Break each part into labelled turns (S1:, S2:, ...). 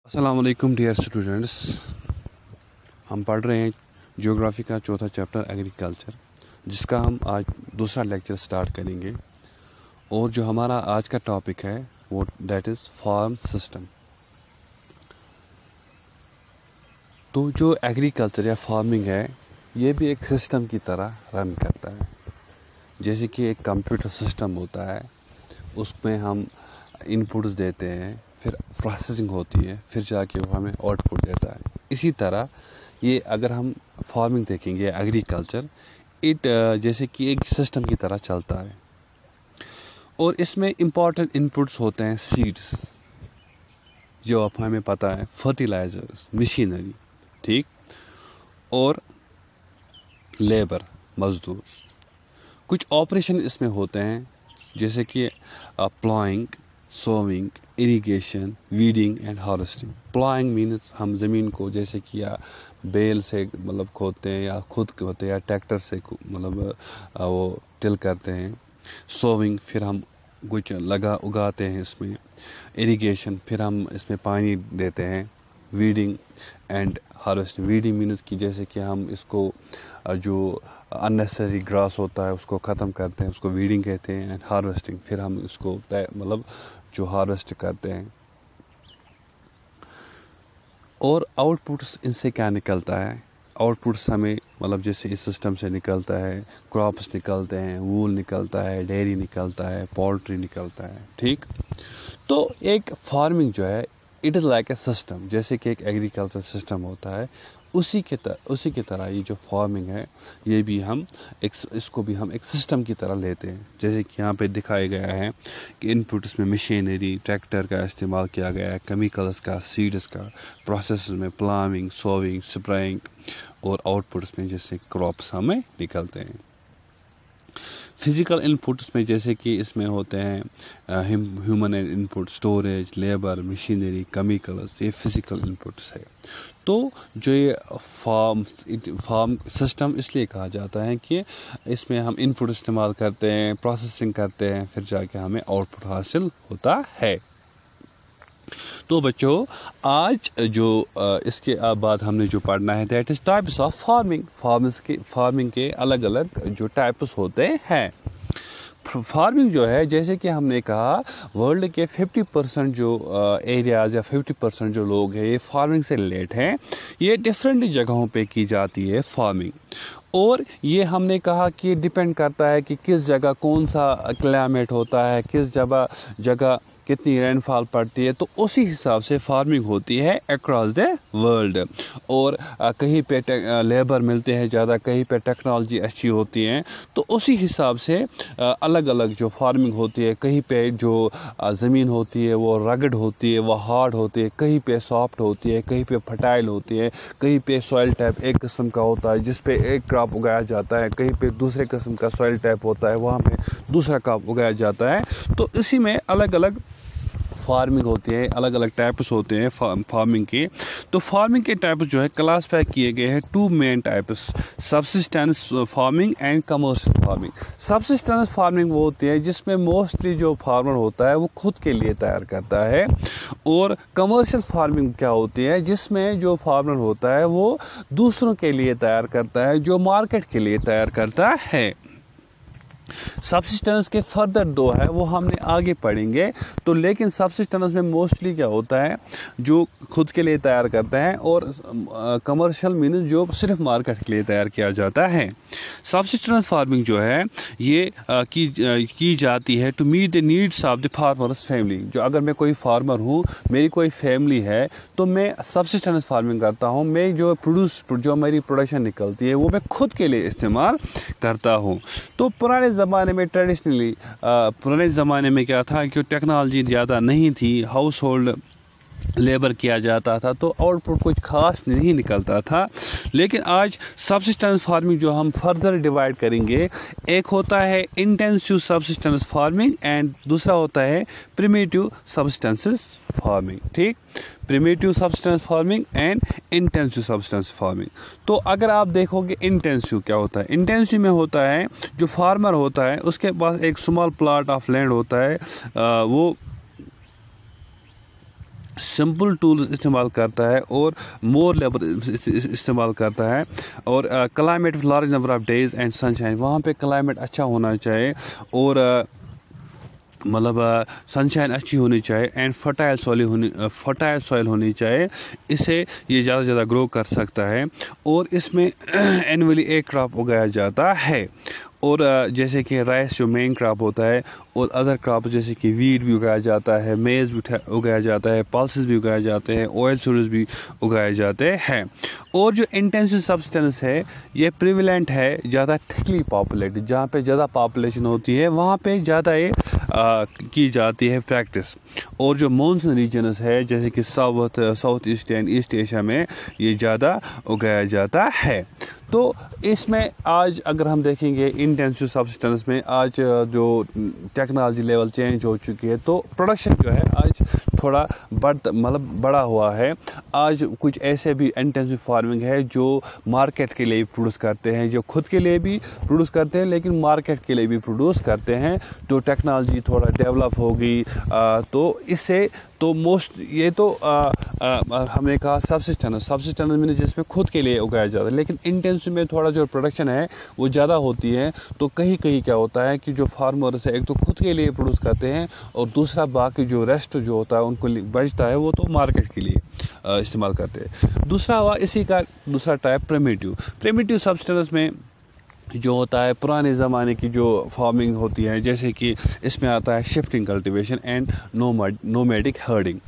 S1: अस्सलाम वालेकुम dear students. हम पढ़ रहे हैं ज्योग्राफी का चौथा चैप्टर एग्रीकल्चर, जिसका हम आज दूसरा लेक्चर स्टार्ट करेंगे। और जो हमारा आज का टॉपिक है वो दैट इज़ फार्म सिस्टम। तो जो एग्रीकल्चर या फार्मिंग है ये भी एक सिस्टम की तरह रन करता है। जैसे कि एक कंप्यूटर सिस्टम होता है, उसमें हम इनपुट्स देते हैं, फिर प्रोसेसिंग होती है, फिर जाके वो हमें आउटपुट देता है। इसी तरह ये अगर हम फार्मिंग देखेंगे एग्रीकल्चर, जैसे कि एक सिस्टम की तरह चलता है। और इसमें इम्पॉर्टेंट इनपुट्स होते हैं सीड्स, जो अब हमें पता है, फर्टिलाइजर्स, मशीनरी, ठीक, और लेबर, मजदूर। कुछ ऑपरेशन इसमें होते हैं जैसे कि ploughing, sowing, irrigation, weeding and harvesting. Ploughing means हम ज़मीन को जैसे कि या बैल से मतलब खोदते हैं या खुद खोदते हैं या ट्रैक्टर से मतलब वो टिल करते हैं। सोविंग फिर हम कुछ उगाते हैं इसमें। इरिगेशन फिर हम इसमें पानी देते हैं। Weeding and harvesting. Weeding means कि जैसे कि हम इसको जो अननेसेसरी ग्रास होता है उसको ख़त्म करते हैं, उसको वीडिंग कहते हैं। एंड हार्वेस्टिंग फिर हम इसको मतलब जो हार्वेस्ट करते हैं। और आउटपुट्स इनसे क्या निकलता है? आउटपुट्स हमें मतलब जैसे इस सिस्टम से निकलता है, क्रॉप्स निकलते हैं, वूल निकलता है, डेयरी निकलता है, पोल्ट्री निकलता है, ठीक। तो एक फार्मिंग जो है it is like a system, जैसे कि एक एग्रीकल्चर सिस्टम होता है, उसी की तरह ये जो फार्मिंग है ये भी हम इसको भी हम एक सिस्टम की तरह लेते हैं। जैसे कि यहाँ पे दिखाया गया है कि इनपुट्स में मशीनरी, ट्रैक्टर का इस्तेमाल किया गया है, केमिकल्स का, सीड्स का, प्रोसेस में प्लाविंग, सोविंग, स्प्रेइंग, और आउटपुट्स में जैसे क्रॉप्स हमें निकलते हैं। फिज़िकल इनपुट्स में जैसे कि इसमें होते हैं human input, storage, labour, machinery, chemicals, ये फिज़िकल इनपुट्स है। तो जो ये फार्म सिस्टम इसलिए कहा जाता है कि इसमें हम इनपुट इस्तेमाल करते हैं, प्रोसेसिंग करते हैं, फिर जाके हमें आउटपुट हासिल होता है। तो बच्चों आज जो इसके बाद हमने जो पढ़ना है that is types of farming. Farming के अलग अलग जो टाइप्स होते हैं। फार्मिंग जो है, जैसे कि हमने कहा, वर्ल्ड के 50% जो एरियाज़ या 50% जो लोग हैं ये फार्मिंग से रिलेट हैं। ये डिफरेंट जगहों पे की जाती है फार्मिंग। और ये हमने कहा कि डिपेंड करता है कि किस जगह कौन सा क्लाइमेट होता है, किस जगह कितनी रेनफॉल पड़ती है, तो उसी हिसाब से फार्मिंग होती है अक्रॉस द वर्ल्ड। और कहीं पे लेबर मिलते हैं ज़्यादा, कहीं पे टेक्नोलॉजी अच्छी होती है, तो उसी हिसाब से अलग अलग जो फार्मिंग होती है। कहीं पे जो ज़मीन होती है वो रगड होती है, वो हार्ड होती है, कहीं पे सॉफ्ट होती है, कहीं पे फर्टाइल होती है, कहीं पे सॉइल टाइप एक किस्म का होता है जिस पे एक क्रॉप उगाया जाता है, कहीं पे दूसरे किस्म का सॉइल टाइप होता है, वहाँ पे दूसरा क्रॉप उगाया जाता है। तो इसी में अलग अलग फार्मिंग होती है, अलग अलग टाइप्स होते हैं फार्मिंग के। तो फार्मिंग के टाइप्स जो है क्लासिफाई किए गए हैं two main types, subsistence farming and commercial farming. Subsistence farming वो होती है जिसमें मोस्टली जो फार्मर होता है वो खुद के लिए तैयार करता है। और कमर्शियल फार्मिंग क्या होती है, जिसमें जो फार्मर होता है वो दूसरों के लिए तैयार करता है, जो मार्केट के लिए तैयार करता है। सब्सिस्टेंस के फर्दर दो है वो हमने आगे पढ़ेंगे। तो लेकिन सब्सिस्टेंस में मोस्टली क्या होता है, जो खुद के लिए तैयार करते हैं, और कमर्शियल मीन्स जो सिर्फ मार्केट के लिए तैयार किया जाता है। सब्सिस्टेंस फार्मिंग जो है ये की जाती है to meet the needs of the farmers family. जो अगर मैं कोई फार्मर हूँ, मेरी कोई फैमिली है, तो मैं सब्सिस्टेंस फार्मिंग करता हूँ। मैं जो मेरी प्रोडक्शन निकलती है वो मैं खुद के लिए इस्तेमाल करता हूँ। तो पुराने ज़माने में पुराने ज़माने में क्या था कि टेक्नोलॉजी ज़्यादा नहीं थी, हाउस होल्ड लेबर किया जाता था, तो आउटपुट कुछ खास नहीं निकलता था। लेकिन आज सब्सिस्टेंस फार्मिंग जो हम फर्दर डिवाइड करेंगे, एक होता है इंटेंसिव सब्सिस्टेंस फार्मिंग एंड दूसरा होता है प्रिमिटिव सब्सिस्टेंस फार्मिंग, ठीक। Primitive subsistence farming and intensive subsistence farming. तो अगर आप देखोगे इंटेंसिव क्या होता है, इंटेंसिव में होता है जो फार्मर होता है उसके पास एक स्मॉल प्लॉट ऑफ लैंड होता है, वो सिंपल टूल्स इस्तेमाल करता है और मोर लेबर इस्तेमाल करता है, और climate with large number of days and sunshine, वहाँ पे क्लाइमेट अच्छा होना चाहिए और मतलब सनशाइन अच्छी होनी चाहिए एंड फर्टाइल सॉइल होनी चाहिए, इससे ये ज़्यादा से ज़्यादा ग्रो कर सकता है। और इसमें एनुअली एक क्रॉप उगाया जाता है, और जैसे कि राइस जो मेन क्रॉप होता है, और अदर क्रॉप जैसे कि वीट भी उगाया जाता है, मेज़ भी उगाया जाता है, पल्सेस भी उगाए जाते हैं, ऑयल सीड्स भी उगाए जाते हैं। और जो इंटेंसिव सब्सटेंस है ये प्रिविलेंट है ज़्यादा थिकली पॉपुलेटेड, जहाँ पे ज़्यादा पॉपुलेशन होती है वहाँ पे ज़्यादा ये की जाती है प्रैक्टिस। और जो मानसून रीजनस है जैसे कि south east and east Asia में ये ज़्यादा उगाया जाता है। तो इसमें आज अगर हम देखेंगे इंटेंसिव सब्सटेंस में आज जो टेक्नोलॉजी लेवल चेंज हो चुकी है, तो प्रोडक्शन जो है आज थोड़ा बड़ा हुआ है। आज कुछ ऐसे भी इंटेंसिव फार्मिंग है जो मार्केट के लिए भी प्रोड्यूस करते हैं, जो खुद के लिए भी प्रोड्यूस करते हैं लेकिन मार्केट के लिए भी प्रोड्यूस करते हैं। तो टेक्नोलॉजी थोड़ा डेवलप होगी तो इससे तो मोस्ट ये तो हमने कहा सब्सिस्टेंस मैंने जिसमें खुद के लिए उगाया जाता है, लेकिन इंटेंसिव में थोड़ा जो प्रोडक्शन है वो ज़्यादा होती है। तो कहीं कहीं क्या होता है कि जो फार्मर्स है एक तो खुद के लिए प्रोड्यूस करते हैं और दूसरा बाकी जो रेस्ट जो होता है उनको बचता है वो तो मार्केट के लिए इस्तेमाल करते हैं। दूसरा हुआ इसी का दूसरा टाइप प्रिमिटिव सब्सटेंस में जो होता है पुराने ज़माने की जो फार्मिंग होती है, जैसे कि इसमें आता है shifting cultivation and nomadic herding.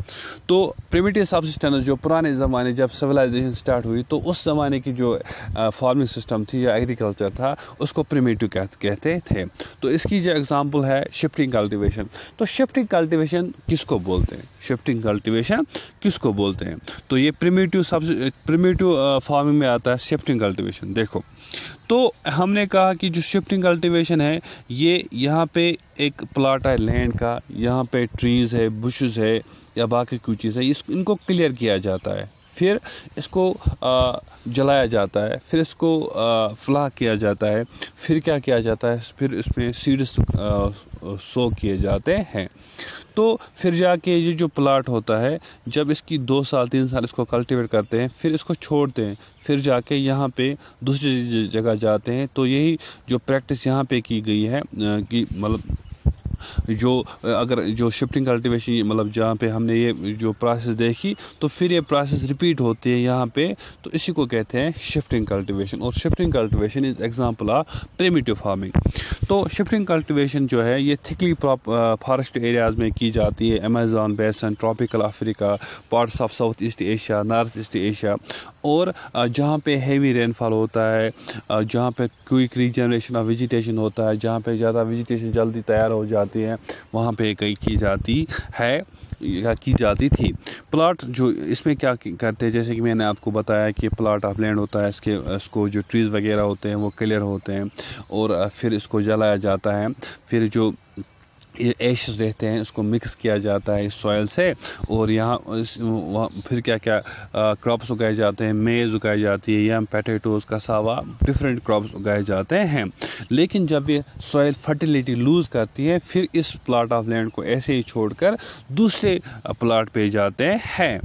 S1: तो प्रिमिटिव सब्सिस्टेंस जो पुराने ज़माने जब सिविलाइजेशन स्टार्ट हुई तो उस ज़माने की जो फार्मिंग सिस्टम थी या एग्रीकल्चर था उसको प्रिमिटिव कहते थे। तो इसकी जो एग्जांपल है शिफ्टिंग कल्टीवेशन। तो शिफ्टिंग कल्टीवेशन किसको बोलते हैं? तो ये प्रिमिटिव फार्मिंग में आता है शिफ्टिंग कल्टीवेशन। देखो, तो हमने कहा कि जो शिफ्टिंग कल्टीवेशन है ये यहाँ पे एक प्लॉट है लैंड का, यहाँ पे ट्रीज़ है, बुशेस है या बाकी कुछ चीज़ है, इनको क्लियर किया जाता है, फिर इसको जलाया जाता है, फिर इसको फ्ला किया जाता है, फिर क्या किया जाता है, फिर इसमें सीड्स सो किए जाते हैं। तो फिर जाके ये जो प्लाट होता है जब इसकी 2 साल 3 साल इसको कल्टीवेट करते हैं, फिर इसको छोड़ते हैं, फिर जाके यहाँ पे दूसरी जगह जाते हैं। तो यही जो प्रैक्टिस यहाँ पे की गई है कि मतलब जो अगर जो शिफ्टिंग कल्टीवेशन मतलब जहाँ पे हमने ये जो प्रोसेस देखी तो फिर ये प्रोसेस रिपीट होती है यहाँ पे, तो इसी को कहते हैं शिफ्टिंग कल्टीवेशन। और shifting cultivation is example of primitive farming. तो शिफ्टिंग कल्टीवेशन जो है ये थिकली फॉरेस्ट एरियाज़ में की जाती है, अमेज़न बेसन, tropical Africa, parts of south east Asia, north east Asia, और जहाँ पे हेवी रेनफॉल होता है, जहाँ पे क्विक रीजनरेशन ऑफ वेजिटेशन होता है, जहाँ पे ज़्यादा वेजिटेशन जल्दी तैयार हो जाती है, वहाँ पे कहीं की जाती है या की जाती थी। प्लाट जो इसमें क्या करते हैं, जैसे कि मैंने आपको बताया कि प्लाट ऑफ लैंड होता है, इसको जो ट्रीज़ वगैरह होते हैं वो क्लियर होते हैं और फिर इसको जलाया जाता है, फिर जो ये एशेस रहते हैं उसको मिक्स किया जाता है इस सॉइल से, और यहाँ फिर क्या क्या क्रॉप्स उगाए जाते हैं, मेज़ उगाई जाती है, यम, पोटैटोज़, कसावा, डिफरेंट क्रॉप्स उगाए जाते हैं। लेकिन जब ये सॉइल फर्टिलिटी लूज़ करती है फिर इस प्लाट ऑफ लैंड को ऐसे ही छोड़कर दूसरे प्लाट पे जाते हैं,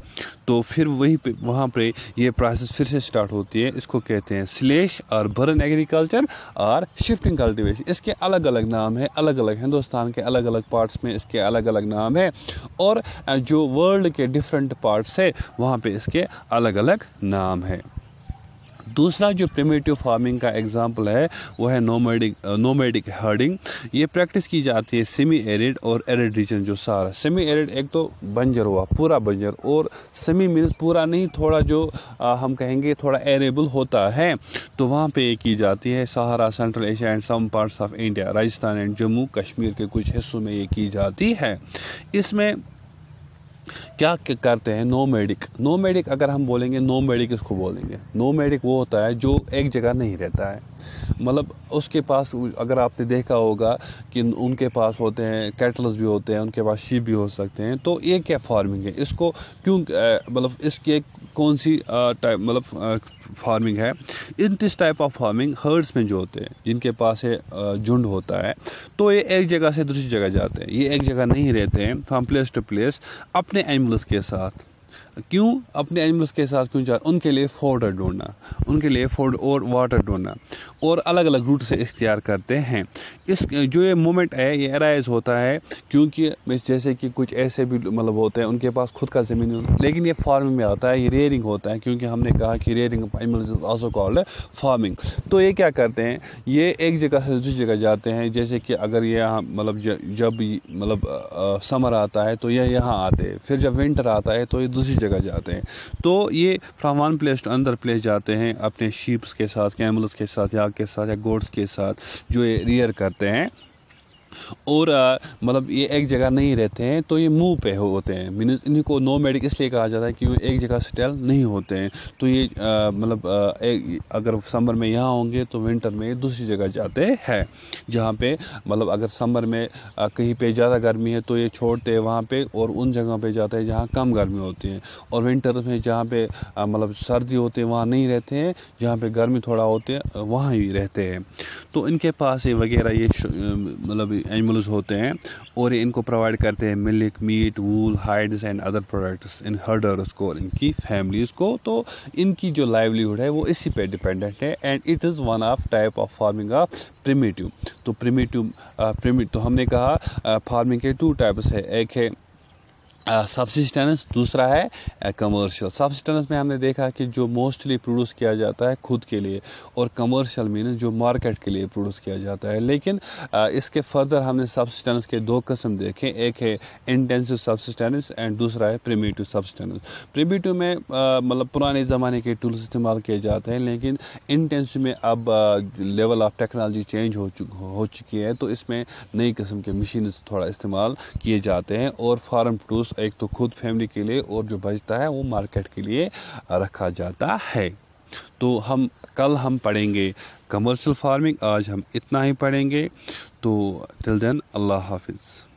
S1: तो फिर वहाँ पे ये प्रोसेस फिर से स्टार्ट होती है। इसको कहते हैं स्लेश और बर्न एग्रीकल्चर और शिफ्टिंग कल्टीवेशन। इसके अलग अलग नाम है, अलग अलग हिंदुस्तान के अलग अलग पार्ट्स में इसके अलग अलग नाम है, और जो वर्ल्ड के डिफरेंट पार्ट्स है वहाँ पे इसके अलग अलग नाम है। दूसरा जो प्रिमिटिव फार्मिंग का एग्जांपल है वो है नोमैडिक हर्डिंग। ये प्रैक्टिस की जाती है सेमी एरिड और एरिड रीजन जो सारा। सेमी एरिड एक तो बंजर हुआ, पूरा बंजर, और सेमी मीन्स पूरा नहीं, थोड़ा जो हम कहेंगे थोड़ा एरेबल होता है, तो वहाँ पे ये की जाती है। Sahara, central Asia and some parts of India, Rajasthan and Jammu Kashmir के कुछ हिस्सों में ये की जाती है। इसमें क्या करते हैं, नोमैडिक अगर हम बोलेंगे, नोमैडिक इसको बोलेंगे। नोमैडिक वो होता है जो एक जगह नहीं रहता है, मतलब उसके पास अगर आपने देखा होगा कि उनके पास होते हैं कैटल्स भी होते हैं, उनके पास शीप भी हो सकते हैं। तो ये क्या फार्मिंग है, इसको क्यों मतलब इसकी कौन सी टाइप मतलब फार्मिंग है, in this type of farming hertz में जो होते हैं, जिनके पास है झुंड होता है, तो ये एक जगह से दूसरी जगह जाते हैं, ये एक जगह नहीं रहते हैं, फ्रॉम प्लेस टू प्लेस अपने एनिमल्स के साथ। क्यों अपने एनिमल्स के साथ क्यों जा, उनके लिए फूड ढूंढना, उनके लिए फूड और वाटर ढूंढना, और अलग अलग रूट से इख्तियार करते हैं। इस जो ये मोमेंट है ये अराइज होता है क्योंकि जैसे कि कुछ ऐसे भी मतलब होते हैं उनके पास खुद का ज़मीन नहीं, लेकिन ये फार्मिंग में आता है, ये रेयरिंग होता है, क्योंकि हमने कहा कि rearing of animals is also called farming. तो ये क्या करते हैं, ये एक जगह से दूसरी जगह जाते हैं। जैसे कि अगर ये यहाँ मतलब जब मतलब समर आता है तो ये यहाँ आते हैं, फिर जब विंटर आता है तो ये दूसरी जगह जाते हैं। तो ये from one place to another place जाते हैं अपने शीप्स के साथ, कैमल्स के साथ, या के साथ, या गोट्स के साथ, जो ये रियर करते हैं। और मतलब ये एक जगह नहीं रहते हैं, तो ये मूव पे होते हैं। मीन्स इन्हीं को नोमैडिक इसलिए कहा जाता है कि वो एक जगह सेटल नहीं होते हैं। तो ये मतलब अगर समर में यहाँ होंगे तो विंटर में दूसरी जगह जाते हैं, जहाँ पे मतलब अगर समर में कहीं पे ज़्यादा गर्मी है तो ये छोड़ते हैं वहाँ पे, और उन जगह पे जाते हैं जहाँ कम गर्मी होती है। और विंटर में जहाँ पे मतलब सर्दी होती है वहाँ नहीं रहते हैं, जहाँ पे गर्मी थोड़ा होती है वहाँ ही रहते हैं। तो इनके पास ये वगैरह ये मतलब एनिमल्स होते हैं, और ये इनको प्रोवाइड करते हैं milk, meat, wool, hides and other products इन हर्डर्स को और इनकी फैमिलीज़ को। तो इनकी जो लाइवलीहुड है वो इसी पे डिपेंडेंट है, and it is one of type of farming of primitive. तो तो हमने कहा फार्मिंग के 2 टाइप्स है, एक है सब्सिस्टेंस, दूसरा है कमर्शियल। सब्सिस्टेंस में हमने देखा कि जो मोस्टली प्रोड्यूस किया जाता है खुद के लिए, और कमर्शियल मीन जो मार्केट के लिए प्रोड्यूस किया जाता है। लेकिन इसके फर्दर हमने सब्सिस्टेंस के 2 किस्म देखे, एक है इंटेंसिव सब्सिस्टेंस एंड दूसरा है प्रिमिटिव सब्सिस्टेंस। प्रिमिटिव में मतलब पुराने ज़माने के टूल्स इस्तेमाल किए जाते हैं, लेकिन इंटेंसिव में अब लेवल ऑफ टेक्नोलॉजी चेंज हो चुकी है, तो इसमें नई किस्म के मशीन थोड़ा इस्तेमाल किए जाते हैं, और फार्म टूल्स एक तो खुद फैमिली के लिए, और जो बचता है वो मार्केट के लिए रखा जाता है। तो कल हम पढ़ेंगे कमर्शियल फार्मिंग, आज हम इतना ही पढ़ेंगे। तो टिल देन अल्लाह हाफिज़।